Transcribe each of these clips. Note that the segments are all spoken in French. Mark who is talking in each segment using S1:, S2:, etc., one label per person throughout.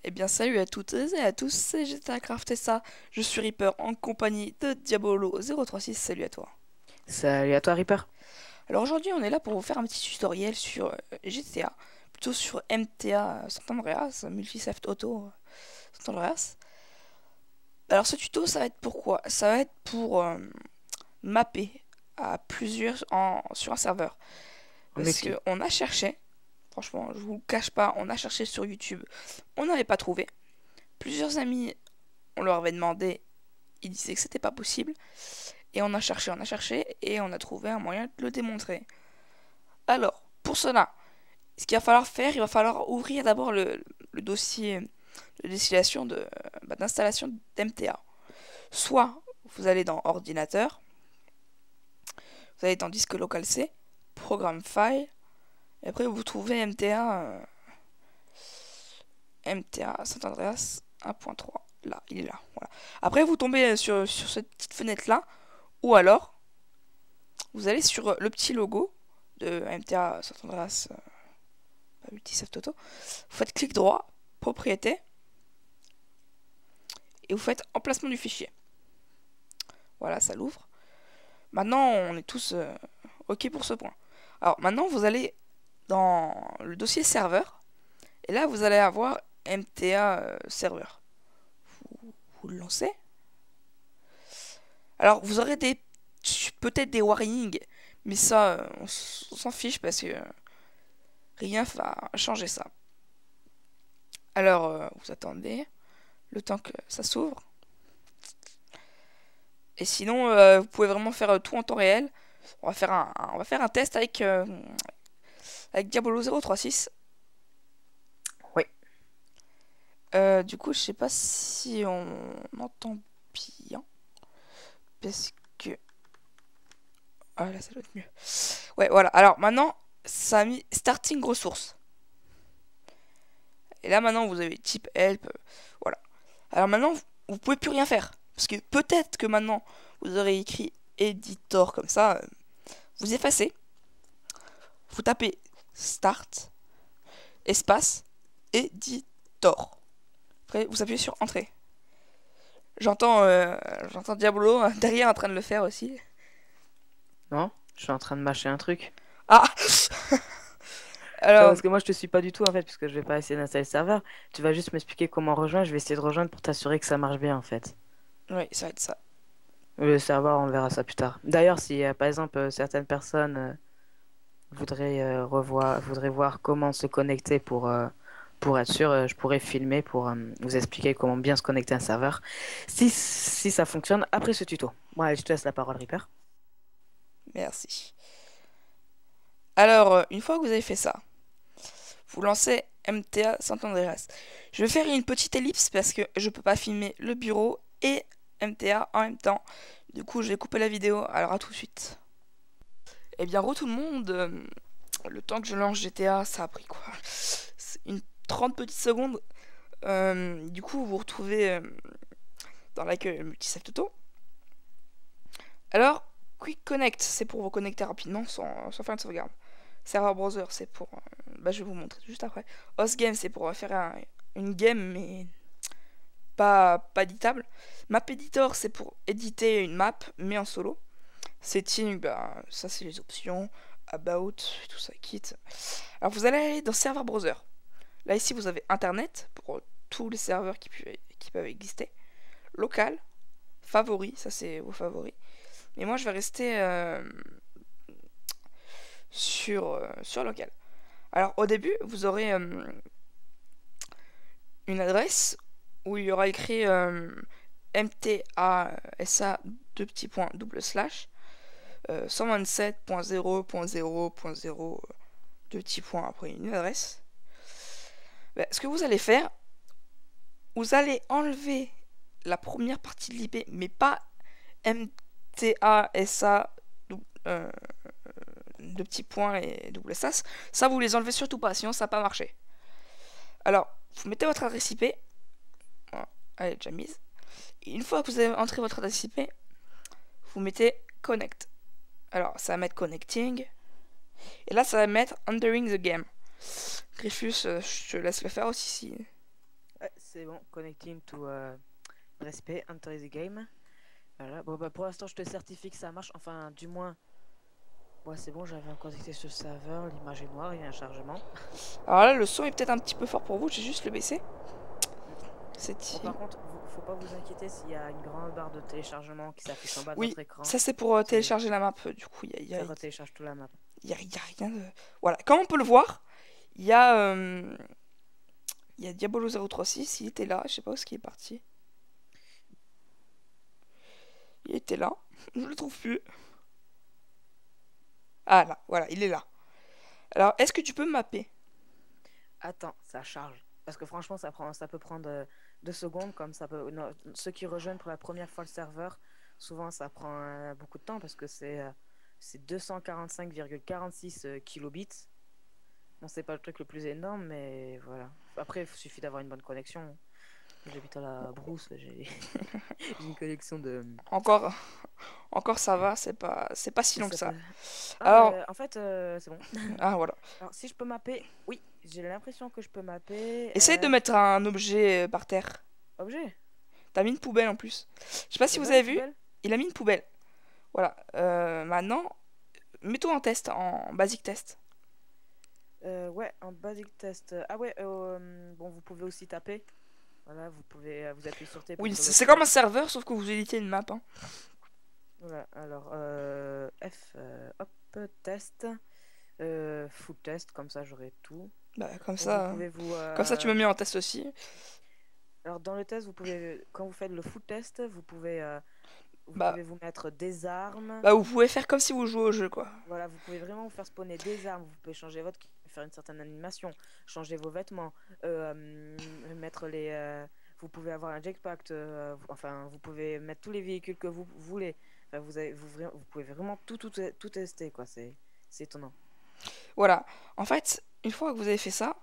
S1: Eh bien salut à toutes et à tous, c'est GTA Craft et ça, je suis Reaper en compagnie de Diabolo036, salut à toi.
S2: Salut à toi, Reaper.
S1: Alors aujourd'hui on est là pour vous faire un petit tutoriel sur GTA, plutôt sur MTA San Andreas, Multi-Theft Auto San Andreas. Alors ce tuto ça va être pour quoi? Ça va être pour mapper à plusieurs sur un serveur. Parce
S2: Merci.
S1: qu'on a cherché, franchement je vous cache pas, on a cherché sur YouTube, on n'avait pas trouvé. Plusieurs amis, on leur avait demandé, ils disaient que c'était pas possible. Et on a cherché, et on a trouvé un moyen de le démontrer. Alors, pour cela, ce qu'il va falloir faire, il va falloir ouvrir d'abord le dossier de distillation d'installation d'MTA. Soit vous allez dans ordinateur, vous allez dans disque local C, programme file, et après vous trouvez MTA Saint Andreas 1.3. Là, il est là. Voilà. Après vous tombez sur cette petite fenêtre là, ou alors vous allez sur le petit logo de MTA Saint Andreas Multi-Theft Auto, vous faites clic droit, propriété, et vous faites emplacement du fichier. Voilà, ça l'ouvre. Maintenant, on est tous OK pour ce point. Alors maintenant, vous allez dans le dossier serveur, et là, vous allez avoir MTA serveur. Vous le lancez. Alors, vous aurez peut-être des warnings, mais ça, on s'en fiche parce que rien va changer ça. Alors, vous attendez le temps que ça s'ouvre. Et sinon, vous pouvez vraiment faire tout en temps réel. On va faire un test avec Diabolo036.
S2: Oui.
S1: Du coup, je sais pas si on entend bien. Parce que... Ah là, ça doit être mieux. Ouais, voilà. Alors maintenant, ça a mis Starting Ressources. Et là, maintenant, vous avez type Help. Voilà. Alors maintenant, vous pouvez plus rien faire. Parce que peut-être que maintenant, vous aurez écrit Editor comme ça. Vous effacez. Vous tapez Start, espace, Editor. Après, vous appuyez sur Entrée. J'entends Diablo derrière en train de le faire aussi.
S2: Non, je suis en train de mâcher un truc.
S1: Ah
S2: Non,
S1: Alors,
S2: parce que moi, je te suis pas du tout, en fait, puisque je vais pas essayer d'installer le serveur. Tu vas juste m'expliquer comment rejoindre. Je vais essayer de rejoindre pour t'assurer que ça marche bien, en fait.
S1: oui, ça va être ça.
S2: Le serveur, on verra ça plus tard. D'ailleurs, si, par exemple, certaines personnes voudraient voir comment se connecter pour être sûr, je pourrais filmer pour vous expliquer comment bien se connecter à un serveur. Si ça fonctionne après ce tuto. Bon, allez, je te laisse la parole, Reaper.
S1: Merci. Alors, une fois que vous avez fait ça, vous lancez MTA San Andreas. Je vais faire une petite ellipse parce que je peux pas filmer le bureau et MTA en même temps. Du coup, je vais couper la vidéo. Alors, à tout de suite. Eh bien, tout le monde. Le temps que je lance GTA, ça a pris quoi? Une 30 petites secondes. Du coup, vous vous retrouvez dans l'accueil Multi-Theft Auto. Alors, Quick Connect, c'est pour vous connecter rapidement sans faire une sauvegarde. Server Browser, c'est pour... je vais vous montrer juste après. Host Game, c'est pour faire une game, mais pas éditable. Map Editor, c'est pour éditer une map, mais en solo. Setting, ça c'est les options. About, tout ça, kit. Alors vous allez aller dans Server Browser. Là ici, vous avez Internet, pour tous les serveurs qui peuvent exister. Local, favoris, ça c'est vos favoris. Mais moi, je vais rester sur local. Alors, au début, vous aurez une adresse où il y aura écrit mtasa 127.0.0.0 deux petits points après une adresse. Ce que vous allez faire, vous allez enlever la première partie de l'IP, mais pas MTASA deux petits points et double SAS. Ça, vous les enlevez surtout pas, sinon ça va pas marcher. Alors, vous mettez votre adresse IP. Voilà, elle est déjà mise. Et une fois que vous avez entré votre adresse IP, vous mettez connect. Alors, ça va mettre connecting. Et là, ça va mettre entering the game. Griffus, je te laisse le faire aussi si.
S2: Ouais, c'est bon. Connecting to respect, enter the game. Voilà. Bon, bah, pour l'instant, je te certifie que ça marche. Enfin, du moins. Ouais, c'est bon, j'avais connecté sur le serveur. L'image est noire, il y a un chargement.
S1: Alors là, le son est peut-être un petit peu fort pour vous. J'ai juste le baissé.
S2: Bon, par contre, faut pas vous inquiéter s'il y a une grande barre de téléchargement qui s'affiche en bas de
S1: Oui,
S2: votre écran.
S1: ça c'est pour télécharger la map. Du coup,
S2: Ça retélécharge toute la map.
S1: Il y a rien de. Voilà, comme on peut le voir, il y a Diabolo 036. Il était là, je sais pas où est-ce qu'il est parti. Il était là, je le trouve plus. Ah là, voilà, il est là. Alors, est-ce que tu peux mapper?
S2: Attends, ça charge. Parce que franchement, ça peut prendre 2 secondes, comme ça peut. Non, ceux qui rejoignent pour la première fois le serveur, souvent ça prend beaucoup de temps parce que c'est 245,46 kilobits. Bon, c'est pas le truc le plus énorme, mais voilà. Après, il suffit d'avoir une bonne connexion. J'habite à la brousse, j'ai une connexion de.
S1: Encore ça va, c'est pas si long que ça.
S2: Alors, en fait, c'est bon.
S1: Ah voilà.
S2: Alors, si je peux mapper, oui, j'ai l'impression que je peux mapper.
S1: Essaye de mettre un objet par terre.
S2: Objet?
S1: T'as mis une poubelle en plus. Je sais pas si vous avez vu, il a mis une poubelle. Voilà. Maintenant, mets-toi en test, en basic test.
S2: Ouais, en basic test. Ah ouais, bon, vous pouvez aussi taper. Voilà, vous pouvez vous appuyer sur T.
S1: Oui, c'est comme un serveur, sauf que vous éditez une map. Hein.
S2: Voilà, alors F, hop, test, full test, comme ça j'aurai tout.
S1: Bah, comme
S2: Donc,
S1: ça, comme ça tu me mets en test aussi.
S2: Alors dans le test, vous pouvez, quand vous faites le full test, vous pouvez vous mettre des armes.
S1: Bah, vous pouvez faire comme si vous jouez au jeu, quoi.
S2: Voilà, vous pouvez vraiment vous faire spawner des armes. Vous pouvez changer votre, faire une certaine animation, changer vos vêtements, mettre les. Vous pouvez avoir un jetpack, enfin, vous pouvez mettre tous les véhicules que vous voulez. Enfin, vous pouvez vraiment tout tester, quoi. C'est étonnant.
S1: Voilà. En fait, une fois que vous avez fait ça,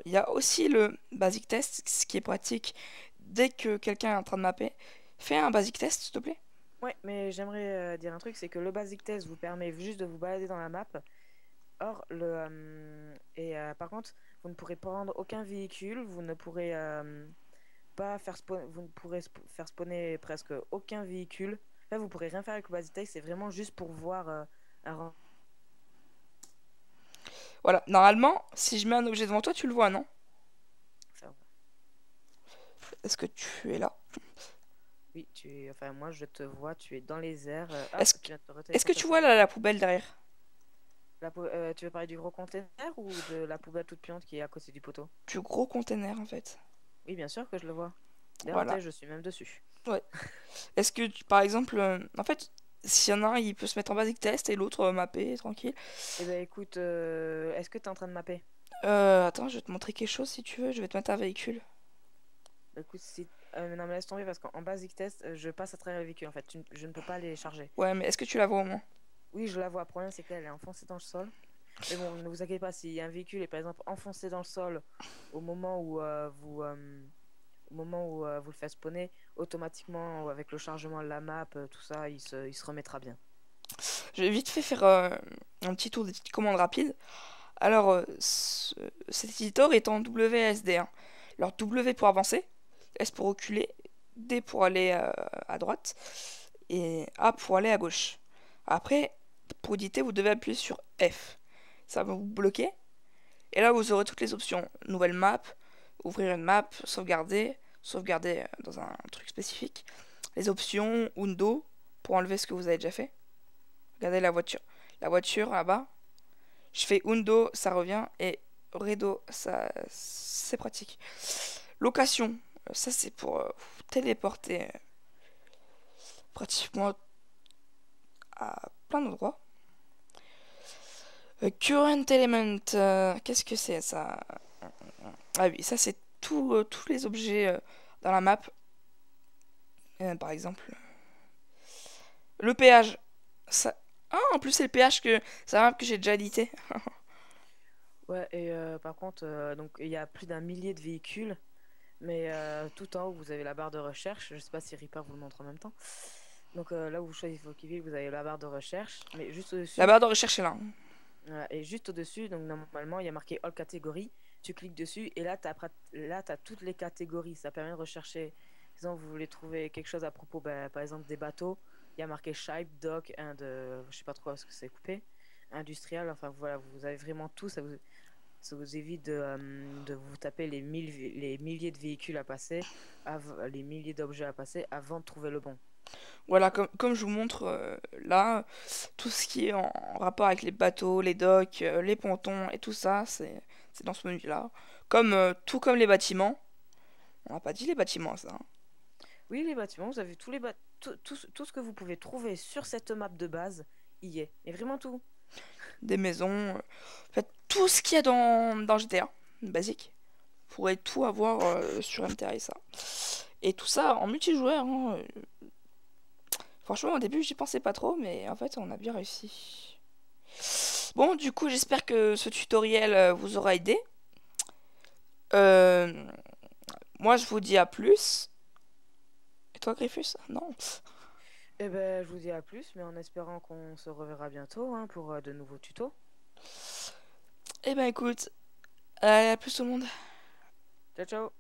S1: il y a aussi le basic test, ce qui est pratique. Dès que quelqu'un est en train de mapper, fais un basic test, s'il te plaît.
S2: Ouais, mais j'aimerais dire un truc, c'est que le basic test vous permet juste de vous balader dans la map. Or, par contre, vous ne pourrez prendre aucun véhicule, vous ne pourrez pas faire vous ne pourrez faire spawner presque aucun véhicule. Là, vous pourrez rien faire avec le basic test, c'est vraiment juste pour voir un.
S1: Voilà, normalement, si je mets un objet devant toi, tu le vois, non? Est-ce que tu es là?
S2: Oui, enfin, moi je te vois, tu es dans les airs.
S1: Est-ce que tu vois là, la poubelle derrière?
S2: Tu veux parler du gros container ou de la poubelle toute puante qui est à côté du poteau?
S1: Du gros container en fait.
S2: Oui, bien sûr que je le vois.
S1: Voilà.
S2: Je suis même dessus.
S1: Ouais. Est-ce que, par exemple, en fait, s'il y en a un, il peut se mettre en basic test et l'autre mapper, tranquille.
S2: Eh ben écoute, est-ce que tu es en train de mapper?
S1: Attends, je vais te montrer quelque chose si tu veux. Je vais te mettre un véhicule.
S2: Écoute, non, mais laisse tomber parce qu'en basic test, je passe à travers le véhicule en fait. Je ne peux pas les charger.
S1: Ouais, mais est-ce que tu la vois au moins?
S2: Oui, je la vois. Le problème, c'est qu'elle est enfoncée dans le sol. Mais bon, ne vous inquiétez pas, si un véhicule est par exemple enfoncé dans le sol au moment où vous le faites spawner, automatiquement, avec le chargement de la map, tout ça, il se remettra bien.
S1: Je vais vite fait faire un petit tour des petites commandes rapides. Alors, cet éditeur est en WSD. Hein. Alors, W pour avancer, S pour reculer, D pour aller à droite, et A pour aller à gauche. Après, pour éditer, vous devez appuyer sur F. Ça va vous bloquer. Et là, vous aurez toutes les options. Nouvelle map, ouvrir une map, sauvegarder dans un truc spécifique. Les options Undo pour enlever ce que vous avez déjà fait. Regardez la voiture. La voiture là-bas. Je fais Undo, ça revient. Et Redo, ça c'est pratique. Location, ça c'est pour vous téléporter pratiquement à plein d'endroits. Current Element, qu'est-ce que c'est ça? Ah oui, ça c'est tous les objets dans la map. Par exemple, le péage. Ça... Ah, en plus c'est le péage c'est la map que j'ai déjà édité.
S2: Ouais, et par contre, donc il y a plus d'1 millier de véhicules. Mais tout en haut, vous avez la barre de recherche. Je sais pas si Reaper vous le montre en même temps. Donc là où vous choisissez vos keybills, vous avez la barre de recherche. Mais juste
S1: La
S2: au-dessus,
S1: barre de recherche est là.
S2: voilà, et juste au-dessus, donc normalement, il y a marqué All catégories. Tu cliques dessus et là, tu as toutes les catégories. Ça permet de rechercher. Par exemple, vous voulez trouver quelque chose à propos, ben, par exemple, des bateaux. Il y a marqué Ship, Dock, je sais pas trop ce que c'est coupé. Industriel, enfin voilà, vous avez vraiment tout. Ça vous évite de vous taper les milliers de véhicules à passer, les milliers d'objets à passer avant de trouver le bon.
S1: Voilà, comme je vous montre là, tout ce qui est en rapport avec les bateaux, les docks, les pontons et tout ça, c'est dans ce menu-là. Tout comme les bâtiments. On n'a pas dit les bâtiments, ça, hein.
S2: Oui, les bâtiments, vous avez tout ce que vous pouvez trouver sur cette map de base, y est. Et vraiment tout.
S1: Des maisons, en fait, tout ce qu'il y a dans GTA, basique. Vous pourrez tout avoir sur MTR ça. Et tout ça en multijoueur, hein. Franchement, au début, j'y pensais pas trop, mais en fait, on a bien réussi. Bon, du coup, j'espère que ce tutoriel vous aura aidé. Euh, Moi, je vous dis à plus. Et toi, Griffus? Non.
S2: Eh ben, je vous dis à plus, mais en espérant qu'on se reverra bientôt hein, pour de nouveaux tutos.
S1: Eh ben, écoute, à plus tout le monde.
S2: Ciao, ciao!